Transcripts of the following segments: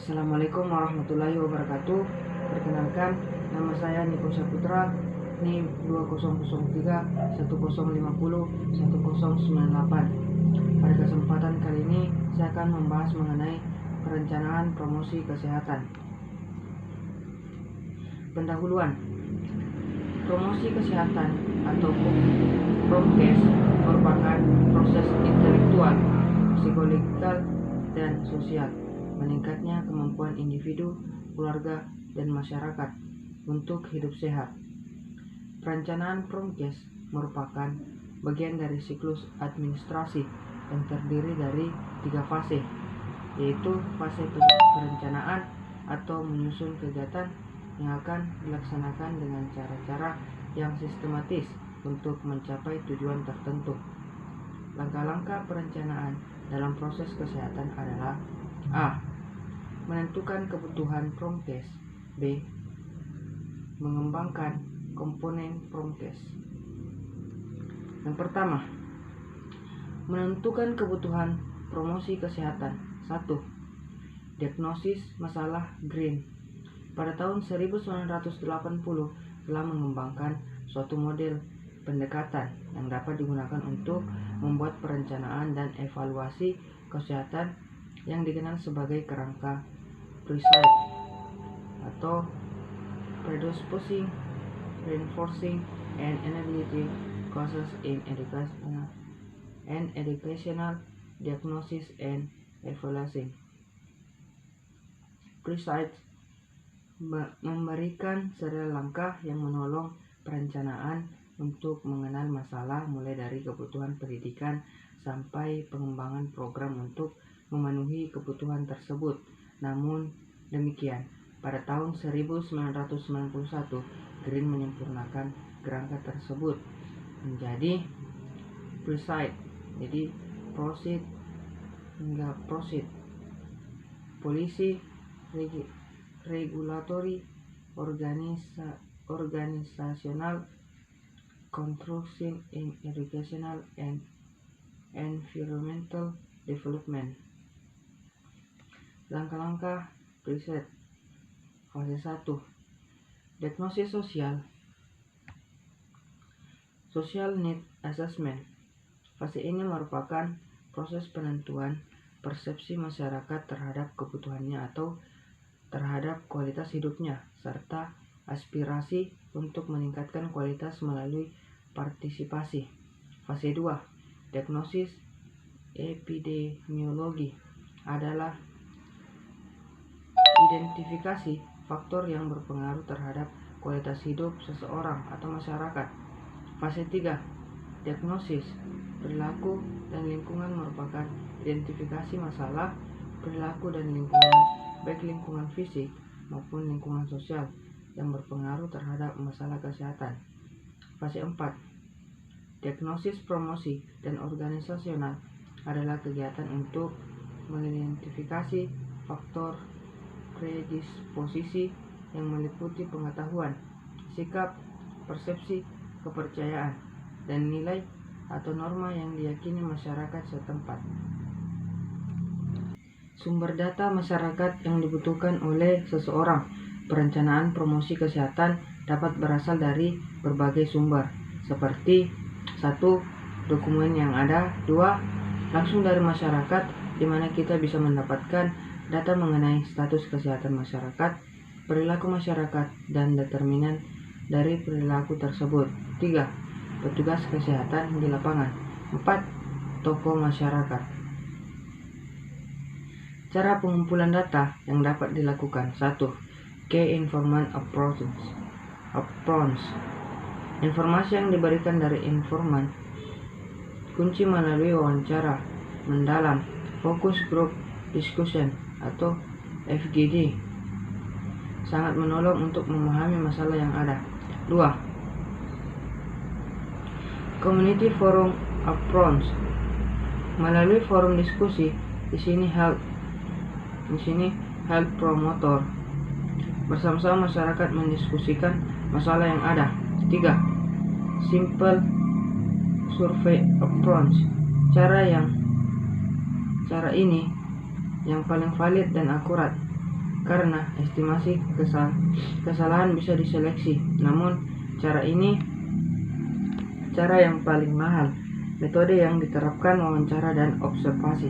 Assalamualaikum warahmatullahi wabarakatuh. Perkenalkan, nama saya Niko Saputra, NIM 2003 1050 1098. Pada kesempatan kali ini, saya akan membahas mengenai perencanaan promosi kesehatan. Pendahuluan. Promosi kesehatan atau promkes merupakan proses intelektual, psikologikal, dan sosial meningkatnya kemampuan individu, keluarga, dan masyarakat untuk hidup sehat. Perencanaan promkes merupakan bagian dari siklus administrasi yang terdiri dari 3 fase, yaitu fase perencanaan atau menyusun kegiatan yang akan dilaksanakan dengan cara-cara yang sistematis untuk mencapai tujuan tertentu. Langkah-langkah perencanaan dalam proses kesehatan adalah: A. Menentukan kebutuhan promkes. B. Mengembangkan komponen promkes. Yang pertama, menentukan kebutuhan promosi kesehatan. 1. Diagnosis masalah Green. Pada tahun 1980 telah mengembangkan suatu model pendekatan yang dapat digunakan untuk membuat perencanaan dan evaluasi kesehatan yang dikenal sebagai kerangka PRESIDE atau Predisposing, Reinforcing, and Enabling Causes in Educational Diagnosis and Evaluation. PRESIDE memberikan serial langkah yang menolong perencanaan untuk mengenal masalah mulai dari kebutuhan pendidikan sampai pengembangan program untuk memenuhi kebutuhan tersebut. Namun demikian, pada tahun 1991 Green menyempurnakan kerangka tersebut menjadi PRESIDE, jadi Proceed hingga Proceed, Policy, Regulatory, Organizational, Construction in Educational and Environmental Development. Langkah-langkah PRESIDE. Fase 1. Diagnosis sosial. Social Need Assessment. Fase ini merupakan proses penentuan persepsi masyarakat terhadap kebutuhannya atau terhadap kualitas hidupnya, serta aspirasi untuk meningkatkan kualitas melalui partisipasi. Fase 2. Diagnosis epidemiologi adalah identifikasi faktor yang berpengaruh terhadap kualitas hidup seseorang atau masyarakat. Fase 3. Diagnosis perilaku dan lingkungan merupakan identifikasi masalah perilaku dan lingkungan, baik lingkungan fisik maupun lingkungan sosial yang berpengaruh terhadap masalah kesehatan. Fase 4. Diagnosis promosi dan organisasional adalah kegiatan untuk mengidentifikasi faktor predisposisi yang meliputi pengetahuan, sikap, persepsi, kepercayaan, dan nilai atau norma yang diyakini masyarakat setempat. Sumber data masyarakat yang dibutuhkan oleh seseorang. Perencanaan promosi kesehatan dapat berasal dari berbagai sumber, seperti 1. Dokumen yang ada. 2. Langsung dari masyarakat, di mana kita bisa mendapatkan data mengenai status kesehatan masyarakat, perilaku masyarakat, dan determinan dari perilaku tersebut. 3. Petugas kesehatan di lapangan. 4. Tokoh masyarakat. Cara pengumpulan data yang dapat dilakukan. 1. Key Informant Approach. Informasi yang diberikan dari informan kunci melalui wawancara mendalam, focus group discussion atau FGD, sangat menolong untuk memahami masalah yang ada. 2. Community Forum Approach. Melalui forum diskusi, di sini health promoter bersama-sama masyarakat mendiskusikan masalah yang ada. 3. Simple Survey Approach. Cara ini yang paling valid dan akurat karena estimasi kesalahan bisa diseleksi. Namun, cara ini cara yang paling mahal. Metode yang diterapkan wawancara dan observasi.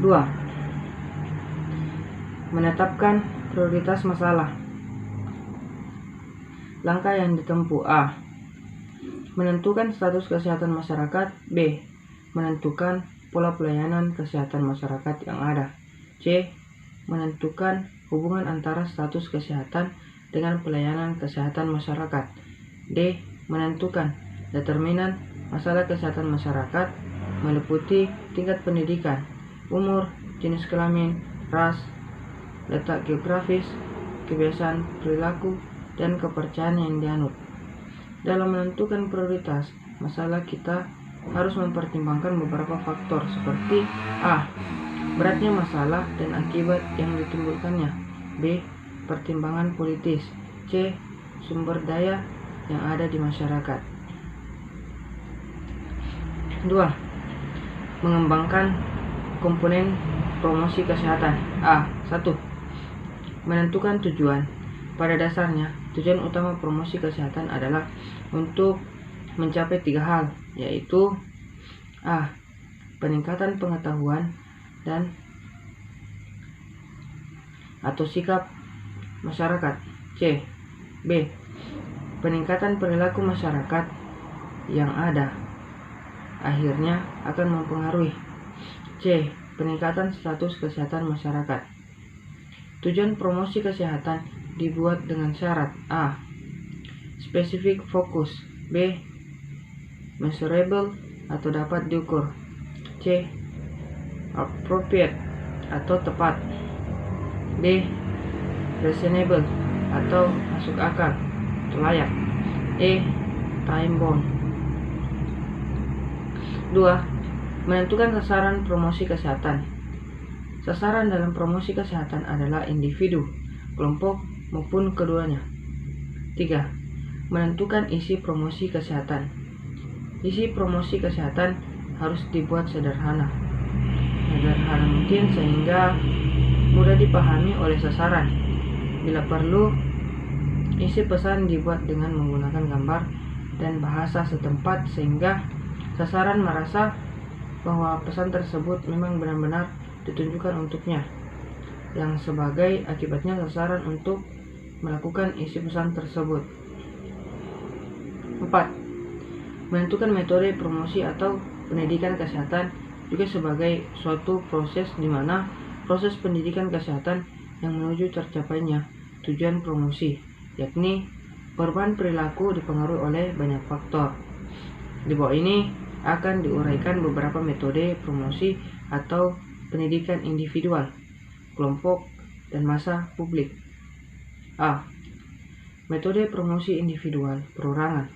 2. Menetapkan prioritas masalah. Langkah yang ditempuh: A. Menentukan status kesehatan masyarakat. B. Menentukan pola pelayanan kesehatan masyarakat yang ada. C. Menentukan hubungan antara status kesehatan dengan pelayanan kesehatan masyarakat. D. Menentukan determinan masalah kesehatan masyarakat meliputi tingkat pendidikan, umur, jenis kelamin, ras, letak geografis, kebiasaan perilaku, dan kepercayaan yang dianut. Dalam menentukan prioritas masalah, kita harus mempertimbangkan beberapa faktor seperti: A. Beratnya masalah dan akibat yang ditimbulkannya. B. Pertimbangan politis. C. Sumber daya yang ada di masyarakat. 2. Mengembangkan komponen promosi kesehatan. A. 1. Menentukan tujuan. Pada dasarnya, tujuan utama promosi kesehatan adalah untuk mencapai 3 hal, yaitu: A. Peningkatan pengetahuan dan atau sikap masyarakat. C. B. Peningkatan perilaku masyarakat yang ada akhirnya akan mempengaruhi. C. Peningkatan status kesehatan masyarakat. Tujuan promosi kesehatan dibuat dengan syarat: A. Spesifik fokus. B. Measurable atau dapat diukur. C. Appropriate atau tepat. D. Reasonable atau masuk akal, layak. E. Time bound. 2. Menentukan sasaran promosi kesehatan. Sasaran dalam promosi kesehatan adalah individu, kelompok, maupun keduanya. 3. Menentukan isi promosi kesehatan. Isi promosi kesehatan harus dibuat sederhana mungkin sehingga mudah dipahami oleh sasaran. Bila perlu, isi pesan dibuat dengan menggunakan gambar dan bahasa setempat sehingga sasaran merasa bahwa pesan tersebut memang benar-benar ditunjukkan untuknya, yang sebagai akibatnya sasaran untuk melakukan isi pesan tersebut. 4. Menentukan metode promosi atau pendidikan kesehatan juga sebagai suatu proses di mana proses pendidikan kesehatan yang menuju tercapainya tujuan promosi, yakni perubahan perilaku dipengaruhi oleh banyak faktor. Di bawah ini akan diuraikan beberapa metode promosi atau pendidikan individual, kelompok, dan massa publik. A. Metode promosi individual perorangan.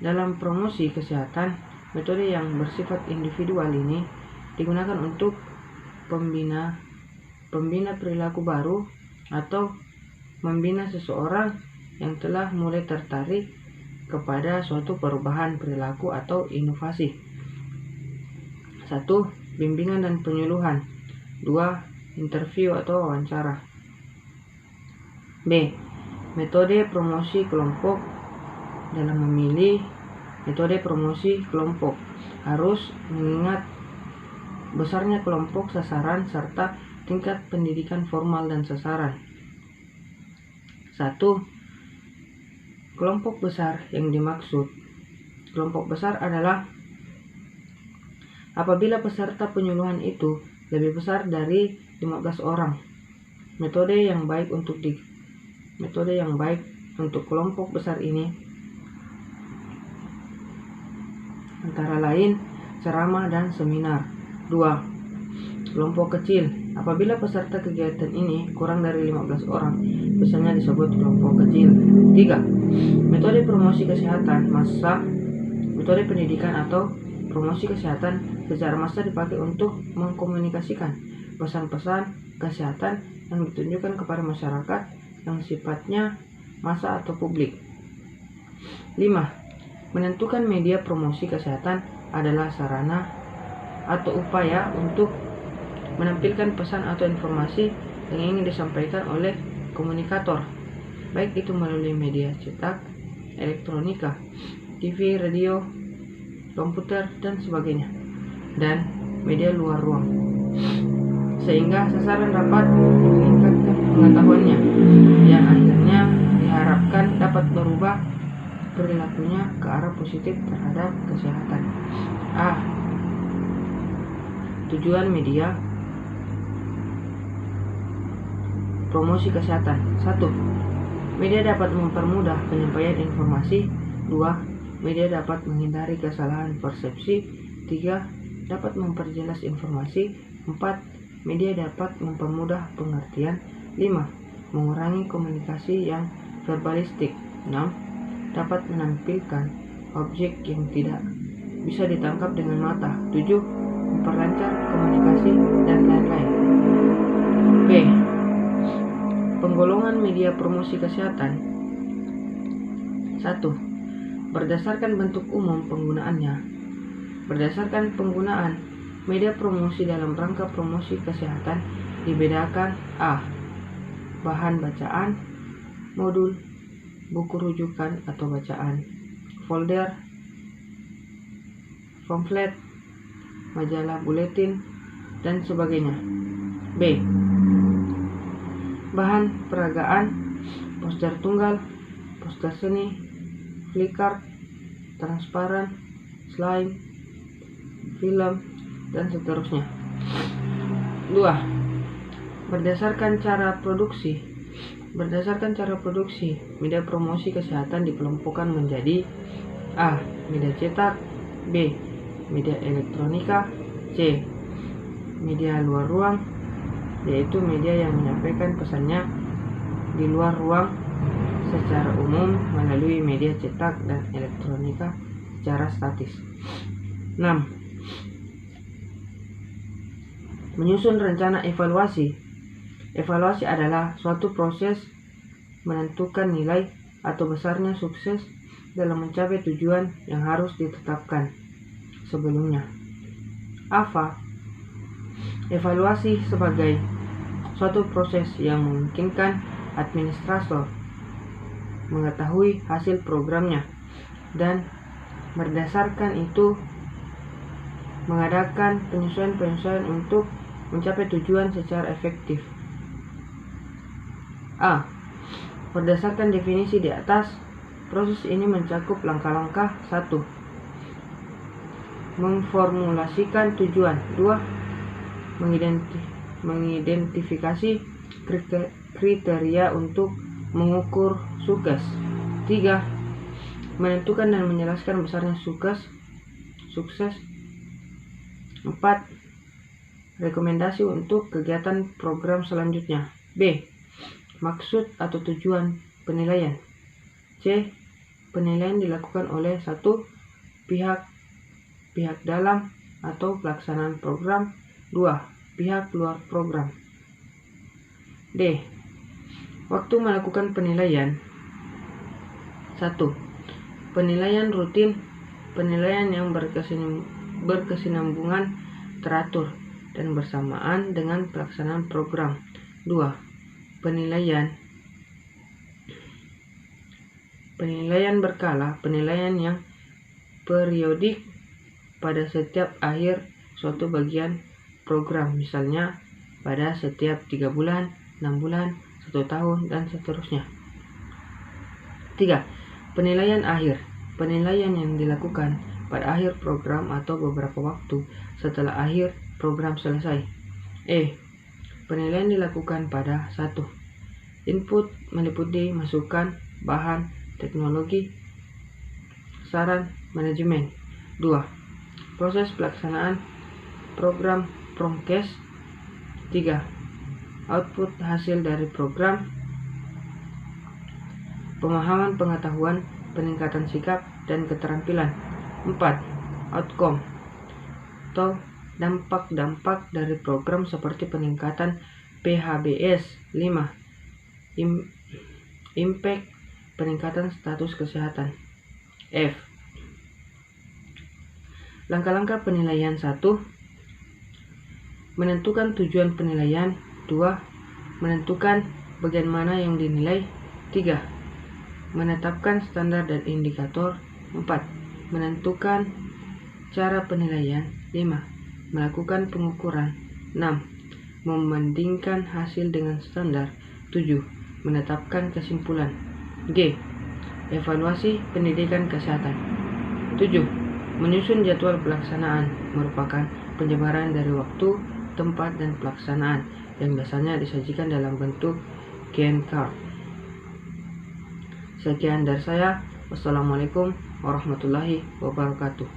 Dalam promosi kesehatan, metode yang bersifat individual ini digunakan untuk pembina perilaku baru atau membina seseorang yang telah mulai tertarik kepada suatu perubahan perilaku atau inovasi. 1. Bimbingan dan penyuluhan. 2. Interview atau wawancara. B. Metode promosi kelompok. Dalam memilih metode promosi kelompok, harus mengingat besarnya kelompok sasaran serta tingkat pendidikan formal dan sasaran. 1. Kelompok besar yang dimaksud. Kelompok besar adalah apabila peserta penyuluhan itu lebih besar dari 15 orang. Metode yang baik untuk kelompok besar ini antara lain ceramah dan seminar. 2. Kelompok kecil. Apabila peserta kegiatan ini kurang dari 15 orang, biasanya disebut kelompok kecil. 3. Metode promosi kesehatan massa. Metode pendidikan atau promosi kesehatan secara massa dipakai untuk mengkomunikasikan pesan-pesan kesehatan yang ditunjukkan kepada masyarakat yang sifatnya massa atau publik. 5. Menentukan media promosi kesehatan adalah sarana atau upaya untuk menampilkan pesan atau informasi yang ingin disampaikan oleh komunikator, baik itu melalui media cetak, elektronika, TV, radio, komputer, dan sebagainya, dan media luar ruang, sehingga sasaran dapat meningkatkan pengetahuannya, yang akhirnya diharapkan dapat merubah perilakunya ke arah positif terhadap kesehatan. A. Tujuan media promosi kesehatan. 1. Media dapat mempermudah penyampaian informasi. 2. Media dapat menghindari kesalahan persepsi. 3. Dapat memperjelas informasi. 4. Media dapat mempermudah pengertian. 5. Mengurangi komunikasi yang verbalistik. 6. Dapat menampilkan objek yang tidak bisa ditangkap dengan mata. 7. Memperlancar komunikasi, dan lain-lain. B. Penggolongan media promosi kesehatan. 1. Berdasarkan bentuk umum penggunaannya. Berdasarkan penggunaan, media promosi dalam rangka promosi kesehatan dibedakan: A. Bahan bacaan, modul, buku rujukan atau bacaan, folder, pamflet, majalah, buletin, dan sebagainya. B. Bahan peragaan, poster tunggal, poster seni, flipchart, transparan, slide, film, dan seterusnya. 2. Berdasarkan cara produksi. Berdasarkan cara produksi, media promosi kesehatan dikelompokkan menjadi: A. Media cetak, B. Media elektronika, C. Media luar ruang, yaitu media yang menyampaikan pesannya di luar ruang secara umum melalui media cetak dan elektronika secara statis. 6. Menyusun rencana evaluasi. Evaluasi adalah suatu proses menentukan nilai atau besarnya sukses dalam mencapai tujuan yang harus ditetapkan sebelumnya. AFA. Evaluasi sebagai suatu proses yang memungkinkan administrator mengetahui hasil programnya dan berdasarkan itu mengadakan penyesuaian-penyesuaian untuk mencapai tujuan secara efektif. A. Berdasarkan definisi di atas, proses ini mencakup langkah-langkah: 1. Memformulasikan tujuan. 2. Mengidentifikasi kriteria untuk mengukur sukses. 3. Menentukan dan menjelaskan besarnya sukses. 4. Rekomendasi untuk kegiatan program selanjutnya. B. Maksud atau tujuan penilaian. C. Penilaian dilakukan oleh 1. Pihak dalam atau pelaksanaan program. 2. Pihak luar program. D. Waktu melakukan penilaian. 1. Penilaian rutin. Penilaian yang berkesinambungan, teratur, dan bersamaan dengan pelaksanaan program. 2. Penilaian berkala. Penilaian yang periodik pada setiap akhir suatu bagian program, misalnya pada setiap 3 bulan, 6 bulan, 1 tahun, dan seterusnya. 3. Penilaian akhir. Penilaian yang dilakukan pada akhir program atau beberapa waktu setelah akhir program selesai. E. Penilaian dilakukan pada 1. Input meliputi masukan, bahan, teknologi, saran, manajemen. 2. Proses pelaksanaan program promkes. 3. Output hasil dari program. Pemahaman pengetahuan, peningkatan sikap, dan keterampilan. 4. Outcome atau dampak-dampak dari program seperti peningkatan PHBS. 5. Impact, peningkatan status kesehatan. F. Langkah-langkah penilaian. 1. Menentukan tujuan penilaian. 2. Menentukan bagian mana yang dinilai. 3. Menetapkan standar dan indikator. 4. Menentukan cara penilaian. 5. Melakukan pengukuran. 6. Membandingkan hasil dengan standar. 7. Menetapkan kesimpulan. G. Evaluasi pendidikan kesehatan. 7. Menyusun jadwal pelaksanaan merupakan penyebaran dari waktu, tempat, dan pelaksanaan yang biasanya disajikan dalam bentuk Gantt chart. Sekian dari saya. Wassalamualaikum warahmatullahi wabarakatuh.